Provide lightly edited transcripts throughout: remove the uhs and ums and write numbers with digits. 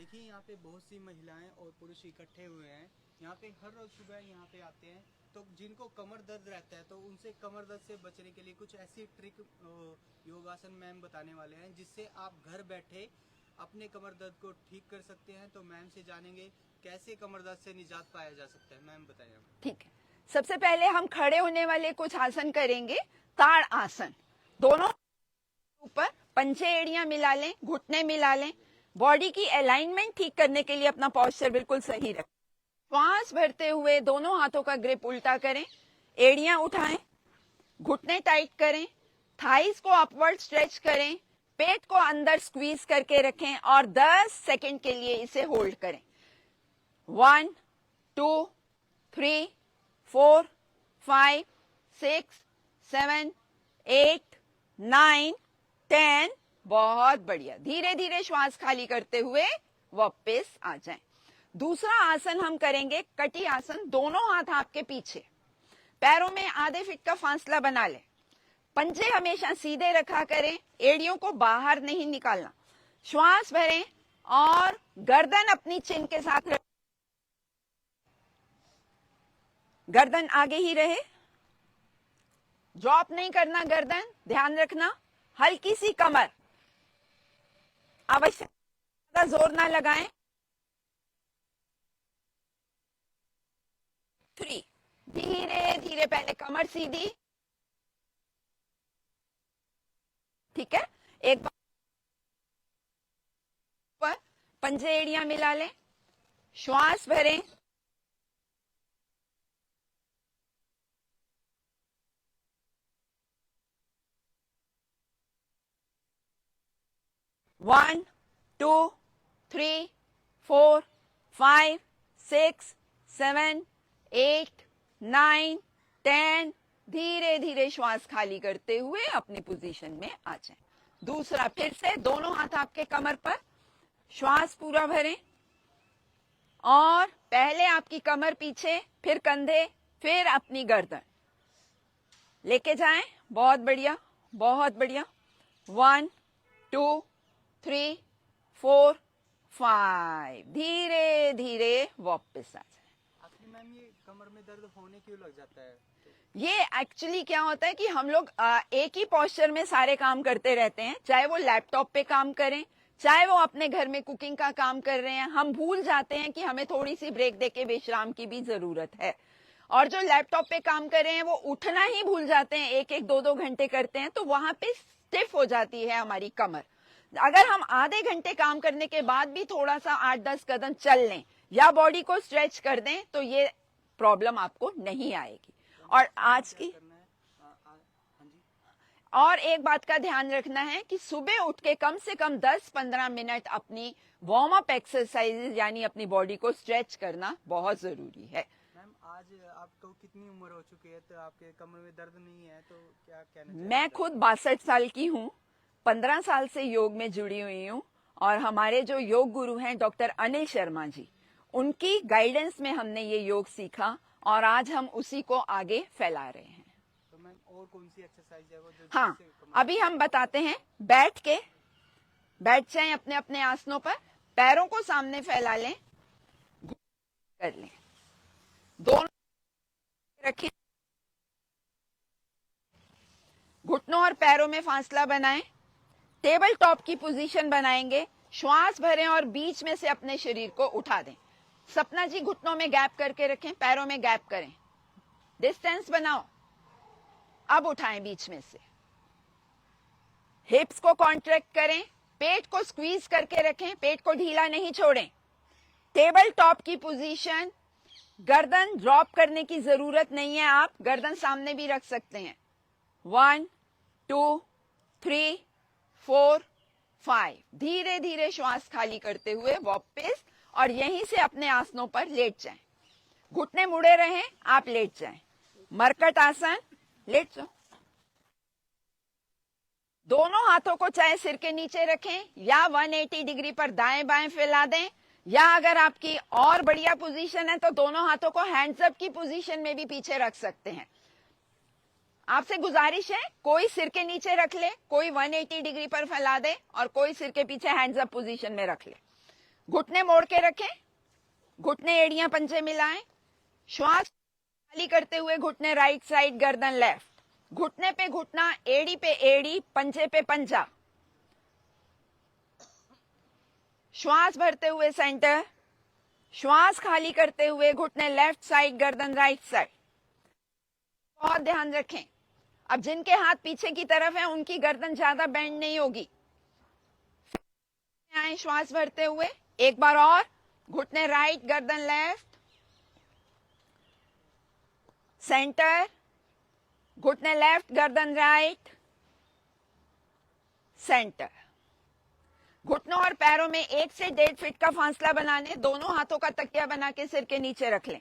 देखिए यहाँ पे बहुत सी महिलाएं और पुरुष इकट्ठे हुए हैं। यहाँ पे हर रोज सुबह यहाँ पे आते हैं, तो जिनको कमर दर्द रहता है तो उनसे कमर दर्द से बचने के लिए कुछ ऐसी ट्रिक योगासन मैम बताने वाले हैं, जिससे आप घर बैठे अपने कमर दर्द को ठीक कर सकते हैं। तो मैम से जानेंगे कैसे कमर दर्द से निजात पाया जा सकता है। मैम बताइए। ठीक है, सबसे पहले हम खड़े होने वाले कुछ आसन करेंगे। ताड़ आसन, दोनों ऊपर पंजे एड़ियां मिला लें, घुटने मिला लें। बॉडी की अलाइनमेंट ठीक करने के लिए अपना पोस्चर बिल्कुल सही रखें। श्वास भरते हुए दोनों हाथों का ग्रिप उल्टा करें, एड़ियां उठाएं, घुटने टाइट करें, थाइस को अपवर्ड स्ट्रेच करें, पेट को अंदर स्क्वीज करके रखें और 10 सेकंड के लिए इसे होल्ड करें। 1 2 3 4 5 6 7 8 9 10। बहुत बढ़िया। धीरे धीरे श्वास खाली करते हुए वापस आ जाएं। दूसरा आसन हम करेंगे कटी आसन। दोनों हाथ आपके पीछे, पैरों में आधे फीट का फासला बना लें। पंजे हमेशा सीधे रखा करें, एड़ियों को बाहर नहीं निकालना। श्वास भरें और गर्दन अपनी चिन के साथ रखें। गर्दन आगे ही रहे, ड्रॉप नहीं करना गर्दन, ध्यान रखना। हल्की सी कमर, आवश्यक ज्यादा जोर ना लगाएं। 3, धीरे धीरे पहले कमर सीधी। ठीक है, एक बार पंजे एड़ियां मिला लें, श्वास भरें, वन 2 3 4 5 6 7 8 9 10। धीरे धीरे श्वास खाली करते हुए अपनी पोजीशन में आ जाएं। दूसरा, फिर से दोनों हाथ आपके कमर पर, श्वास पूरा भरें और पहले आपकी कमर पीछे, फिर कंधे, फिर अपनी गर्दन लेके जाएं। बहुत बढ़िया, बहुत बढ़िया। 1 2 3 4 5। धीरे धीरे वापस आ जाए। आखिर मैम ये कमर में दर्द होने क्यों लग जाता है? ये एक्चुअली क्या होता है कि हम लोग एक ही पोस्चर में सारे काम करते रहते हैं, चाहे वो लैपटॉप पे काम करें, चाहे वो अपने घर में कुकिंग का काम कर रहे हैं। हम भूल जाते हैं कि हमें थोड़ी सी ब्रेक देके विश्राम की भी जरूरत है। और जो लैपटॉप पे काम कर रहे हैं वो उठना ही भूल जाते हैं, 1-1 2-2 घंटे करते हैं, तो वहां पे स्टिफ हो जाती है हमारी कमर। अगर हम आधे घंटे काम करने के बाद भी थोड़ा सा 8-10 कदम चल लें या बॉडी को स्ट्रेच कर दें तो ये प्रॉब्लम आपको नहीं आएगी। और आज की और एक बात का ध्यान रखना है कि सुबह उठ के कम से कम 10-15 मिनट अपनी वार्म अप एक्सरसाइज यानी अपनी बॉडी को स्ट्रेच करना बहुत जरूरी है। मैम आज आपको कितनी उम्र हो चुकी है, तो आपके कमर में दर्द नहीं है, तो क्या कहना चाहिए? मैं खुद 62 साल की हूँ, 15 साल से योग में जुड़ी हुई हूँ और हमारे जो योग गुरु हैं डॉक्टर अनिल शर्मा जी, उनकी गाइडेंस में हमने ये योग सीखा और आज हम उसी को आगे फैला रहे हैं। तो मैम और कौन सी एक्सरसाइज है वो जो? हाँ, अभी हम बताते हैं। बैठ जाएं अपने अपने आसनों पर, पैरों को सामने फैला लें, कर लें, दोनों रखें, घुटनों और पैरों में फासला बनाएं, टेबल टॉप की पोजीशन बनाएंगे। श्वास भरें और बीच में से अपने शरीर को उठा दें। सपना जी, घुटनों में गैप करके रखें, पैरों में गैप करें, डिस्टेंस बनाओ। अब उठाएं बीच में से, हिप्स को कॉन्ट्रैक्ट करें, पेट को स्क्वीज करके रखें, पेट को ढीला नहीं छोड़ें। टेबल टॉप की पोजीशन, गर्दन ड्रॉप करने की जरूरत नहीं है, आप गर्दन सामने भी रख सकते हैं। 1 2 3 4 5। धीरे धीरे श्वास खाली करते हुए वापस और यहीं से अपने आसनों पर लेट जाएं। घुटने मुड़े रहें, आप लेट जाएं। मरकट आसन, लेट जाओ। दोनों हाथों को चाहे सिर के नीचे रखें या 180 डिग्री पर दाएं बाएं फैला दें, या अगर आपकी और बढ़िया पोजीशन है तो दोनों हाथों को हैंड्स अप की पोजीशन में भी पीछे रख सकते हैं। आपसे गुजारिश है, कोई सिर के नीचे रख ले, कोई 180 डिग्री पर फैला दे और कोई सिर के पीछे हैंड्स अप पोजीशन में रख ले। घुटने मोड़ के रखें, घुटने एड़ियां पंजे मिलाएं, श्वास खाली करते हुए घुटने राइट साइड, गर्दन लेफ्ट, घुटने पे घुटना, एड़ी पे एड़ी, पंजे पे पंजा, श्वास भरते हुए सेंटर, श्वास खाली करते हुए घुटने लेफ्ट साइड, गर्दन राइट साइड। बहुत ध्यान रखें। अब जिनके हाथ पीछे की तरफ है उनकी गर्दन ज्यादा बेंड नहीं होगी। आए श्वास भरते हुए, एक बार और, घुटने राइट, गर्दन लेफ्ट, सेंटर, घुटने लेफ्ट, गर्दन राइट, सेंटर। घुटनों और पैरों में 1 से 1.5 फीट का फासला बनाने, दोनों हाथों का तकिया बना के सिर के नीचे रख लें।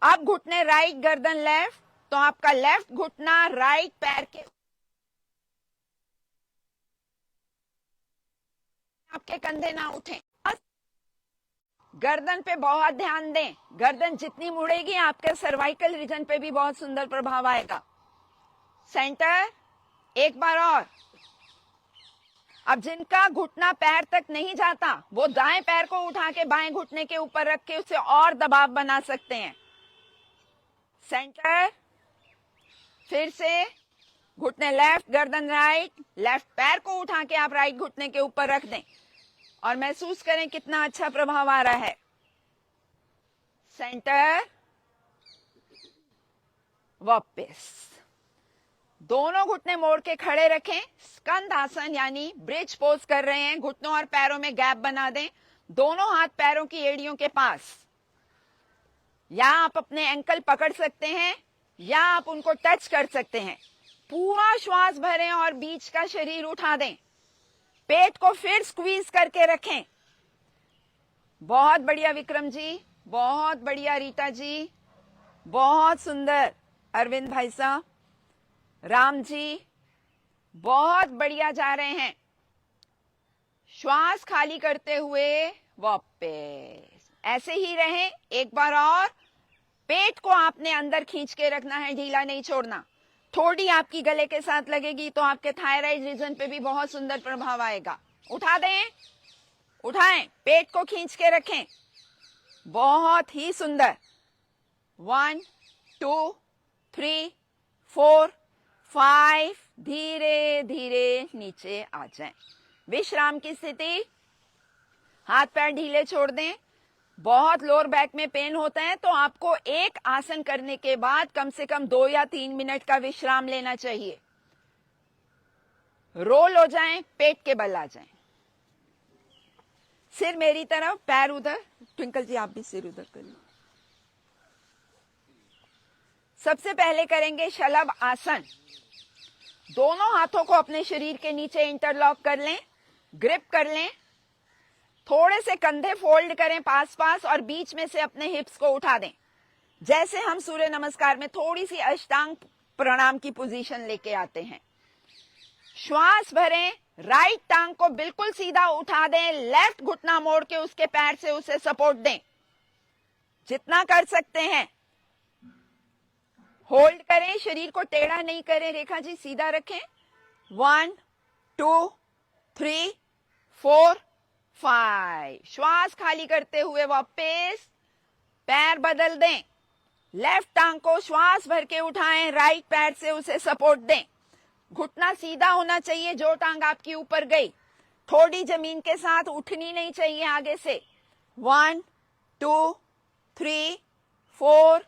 अब घुटने राइट, गर्दन लेफ्ट, तो आपका लेफ्ट घुटना राइट पैर के, आपके कंधे ना उठें। गर्दन पे बहुत ध्यान दें। गर्दन जितनी मुड़ेगी आपके सर्वाइकल रीजन पे भी बहुत सुंदर प्रभाव आएगा। सेंटर, एक बार और। अब जिनका घुटना पैर तक नहीं जाता वो दाएं पैर को उठा के बाएं घुटने के ऊपर रख के उसे और दबाव बना सकते हैं। सेंटर, फिर से घुटने लेफ्ट, गर्दन राइट, लेफ्ट पैर को उठा के आप राइट घुटने के ऊपर रख दें और महसूस करें कितना अच्छा प्रभाव आ रहा है। सेंटर, वापस। दोनों घुटने मोड़ के खड़े रखें। स्कंद आसन यानी ब्रिज पोज कर रहे हैं। घुटनों और पैरों में गैप बना दें, दोनों हाथ पैरों की एड़ियों के पास। या आप अपने एंकल पकड़ सकते हैं या आप उनको टच कर सकते हैं। पूरा श्वास भरें और बीच का शरीर उठा दें। पेट को फिर स्क्वीज करके रखें। बहुत बढ़िया विक्रम जी, बहुत बढ़िया रीता जी, बहुत सुंदर अरविंद भाई साहब, राम जी, बहुत बढ़िया जा रहे हैं। श्वास खाली करते हुए वापस ऐसे ही रहें। एक बार और, पेट को आपने अंदर खींच के रखना है, ढीला नहीं छोड़ना। थोड़ी आपकी गले के साथ लगेगी तो आपके थायराइड रीजन पे भी बहुत सुंदर प्रभाव आएगा। उठा दें, उठाएं, पेट को खींच के रखें। बहुत ही सुंदर। 1 2 3 4 5, धीरे धीरे नीचे आ जाएं। विश्राम की स्थिति, हाथ पैर ढीले छोड़ दें। बहुत लोअर बैक में पेन होता है तो आपको एक आसन करने के बाद कम से कम 2 या 3 मिनट का विश्राम लेना चाहिए। रोल हो जाएं, पेट के बल आ जाएं। सिर मेरी तरफ, पैर उधर। ट्विंकल जी आप भी सिर उधर करिए। सबसे पहले करेंगे शलभ आसन। दोनों हाथों को अपने शरीर के नीचे इंटरलॉक कर लें, ग्रिप कर लें। थोड़े से कंधे फोल्ड करें पास पास और बीच में से अपने हिप्स को उठा दें। जैसे हम सूर्य नमस्कार में थोड़ी सी अष्टांग प्रणाम की पोजीशन लेके आते हैं। श्वास भरें, राइट टांग को बिल्कुल सीधा उठा दें, लेफ्ट घुटना मोड़ के उसके पैर से उसे सपोर्ट दें जितना कर सकते हैं। होल्ड करें, शरीर को टेढ़ा नहीं करें, रेखा जी सीधा रखें। 1 2 3 4 5। श्वास खाली करते हुए वापस पैर बदल दें। लेफ्ट टांग को श्वास भर के उठाएं, राइट पैर से उसे सपोर्ट दें। घुटना सीधा होना चाहिए, जो टांग आपकी ऊपर गई थोड़ी जमीन के साथ उठनी नहीं चाहिए आगे से। 1 2 3 4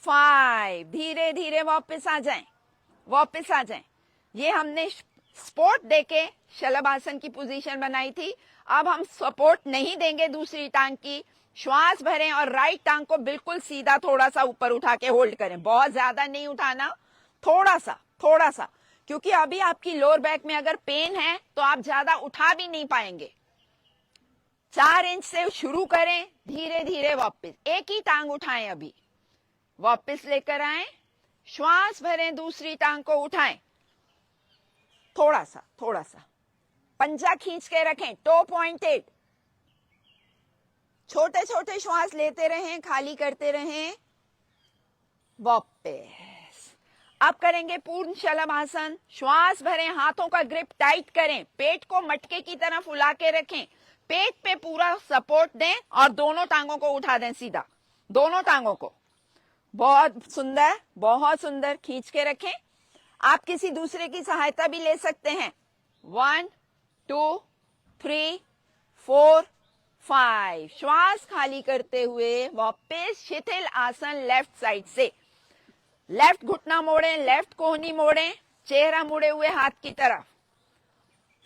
5। धीरे धीरे वापस आ जाएं, वापस आ जाएं। ये हमने सपोर्ट देके शलभासन की पोजीशन बनाई थी। अब हम सपोर्ट नहीं देंगे दूसरी टांग की। श्वास भरें और राइट टांग को बिल्कुल सीधा थोड़ा सा ऊपर उठा के होल्ड करें। बहुत ज्यादा नहीं उठाना, थोड़ा सा थोड़ा सा, क्योंकि अभी आपकी लोअर बैक में अगर पेन है तो आप ज्यादा उठा भी नहीं पाएंगे। 4 इंच से शुरू करें, धीरे धीरे वापस एक ही टांग उठाएं। अभी वापस लेकर आए, श्वास भरें, दूसरी टांग को उठाएं, थोड़ा सा थोड़ा सा, पंजा खींच के रखें, टो पॉइंटेड। छोटे छोटे श्वास लेते रहें, खाली करते रहें, वापस। अब करेंगे पूर्ण शलभासन। श्वास भरें, हाथों का ग्रिप टाइट करें, पेट को मटके की तरह फुला के रखें, पेट पे पूरा सपोर्ट दें और दोनों टांगों को उठा दें सीधा, दोनों टांगों को। बहुत सुंदर खींच के रखें। आप किसी दूसरे की सहायता भी ले सकते हैं। 1 2 3 4 5। श्वास खाली करते हुए वापस शिथिल आसन लेफ्ट साइड से। लेफ्ट घुटना मोड़ें, लेफ्ट कोहनी मोड़ें, चेहरा मुड़े हुए हाथ की तरफ।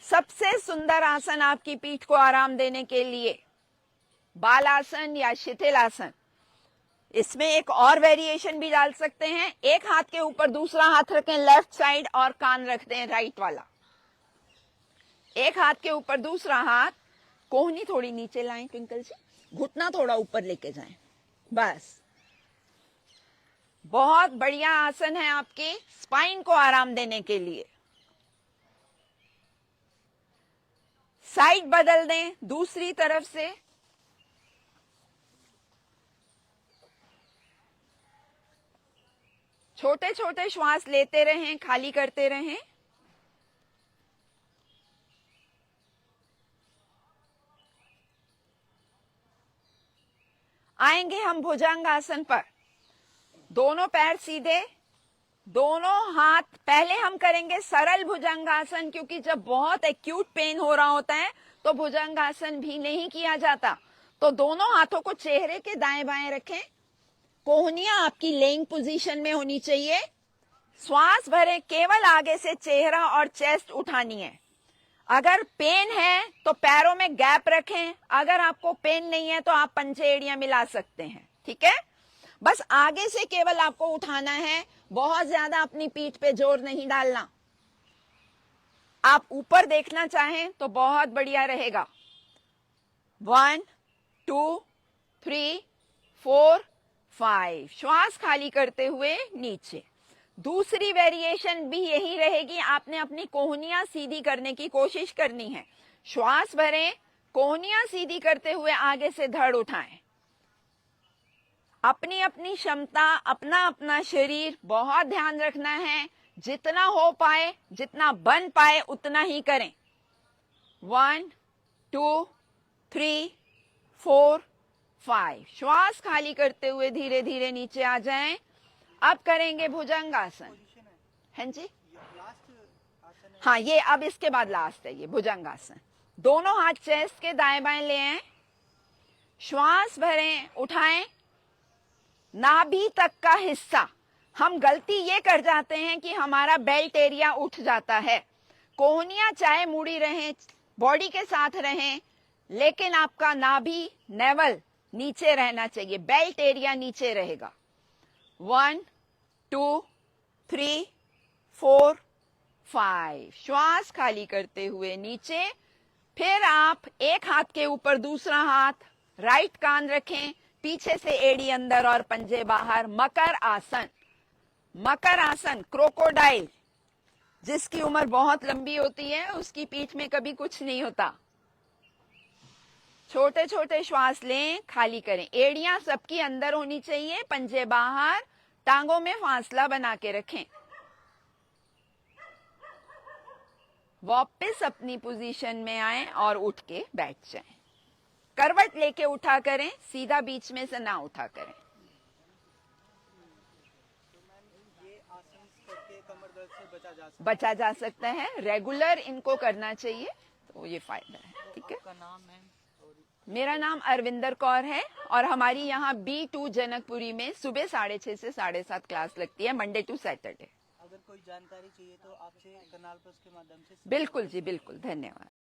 सबसे सुंदर आसन आपकी पीठ को आराम देने के लिए, बालासन या शिथिल आसन। इसमें एक और वेरिएशन भी डाल सकते हैं। एक हाथ के ऊपर दूसरा हाथ रखें लेफ्ट साइड और कान रख दें राइट वाला। एक हाथ के ऊपर दूसरा हाथ, कोहनी थोड़ी नीचे लाएं ट्विंकल जी, घुटना थोड़ा ऊपर लेके जाएं, बस। बहुत बढ़िया आसन है आपके स्पाइन को आराम देने के लिए। साइड बदल दें दूसरी तरफ से। छोटे छोटे श्वास लेते रहें, खाली करते रहें। आएंगे हम भुजंगासन पर। दोनों पैर सीधे, दोनों हाथ। पहले हम करेंगे सरल भुजंगासन, क्योंकि जब बहुत एक्यूट पेन हो रहा होता है तो भुजंगासन भी नहीं किया जाता। तो दोनों हाथों को चेहरे के दाएं बाएं रखें। कोहनियां आपकी लेइंग पोजीशन में होनी चाहिए। श्वास भरें, केवल आगे से चेहरा और चेस्ट उठानी है। अगर पेन है तो पैरों में गैप रखें। अगर आपको पेन नहीं है तो आप पंजे एड़ियां मिला सकते हैं, ठीक है। बस आगे से केवल आपको उठाना है, बहुत ज्यादा अपनी पीठ पे जोर नहीं डालना। आप ऊपर देखना चाहें तो बहुत बढ़िया रहेगा। 1 2 3 4 5। श्वास खाली करते हुए नीचे। दूसरी वेरिएशन भी यही रहेगी। आपने अपनी कोहनियां सीधी करने की कोशिश करनी है। श्वास भरें, कोहनियां सीधी करते हुए आगे से धड़ उठाएं। अपनी अपनी क्षमता, अपना अपना शरीर, बहुत ध्यान रखना है। जितना हो पाए, जितना बन पाए उतना ही करें। 1 2 3 4 5। श्वास खाली करते हुए धीरे धीरे नीचे आ जाएं। अब करेंगे भुजंगासन। हैं जी, हाँ, ये अब इसके बाद लास्ट है ये भुजंगासन। दोनों हाथ चेस्ट के दाएं बाएं ले आए। श्वास भरें, उठाएं। नाभि तक का हिस्सा, हम गलती ये कर जाते हैं कि हमारा बेल्ट एरिया उठ जाता है। कोहनियां चाहे मुड़ी रहें, बॉडी के साथ रहें, लेकिन आपका नाभि, नेवल नीचे रहना चाहिए, बेल्ट एरिया नीचे रहेगा। 1 2 3 4 5। श्वास खाली करते हुए नीचे। फिर आप एक हाथ के ऊपर दूसरा हाथ, राइट कान रखें, पीछे से एड़ी अंदर और पंजे बाहर। मकर आसन। मकर आसन, क्रोकोडाइल। जिसकी उम्र बहुत लंबी होती है उसकी पीठ में कभी कुछ नहीं होता। छोटे छोटे श्वास लें, खाली करें। एड़ियां सबकी अंदर होनी चाहिए, पंजे बाहर। टांगों में फासला बना के रखें। वापस अपनी पोजीशन में आए और उठ के बैठ जाएं। करवट लेके उठा करें, सीधा बीच में से ना उठा करें। ये आसन करके कमर दर्द से बचा जा सकता है। रेगुलर इनको करना चाहिए तो ये फायदा है, ठीक है। आपका नाम है? मेरा नाम अरविंदर कौर है और हमारी यहाँ B2 जनकपुरी में सुबह 6:30 से 7:30 क्लास लगती है, मंडे टू सैटरडे। अगर कोई जानकारी चाहिए तो आपसे कनाल प्लस के माध्यम से। बिल्कुल जी, बिल्कुल, धन्यवाद।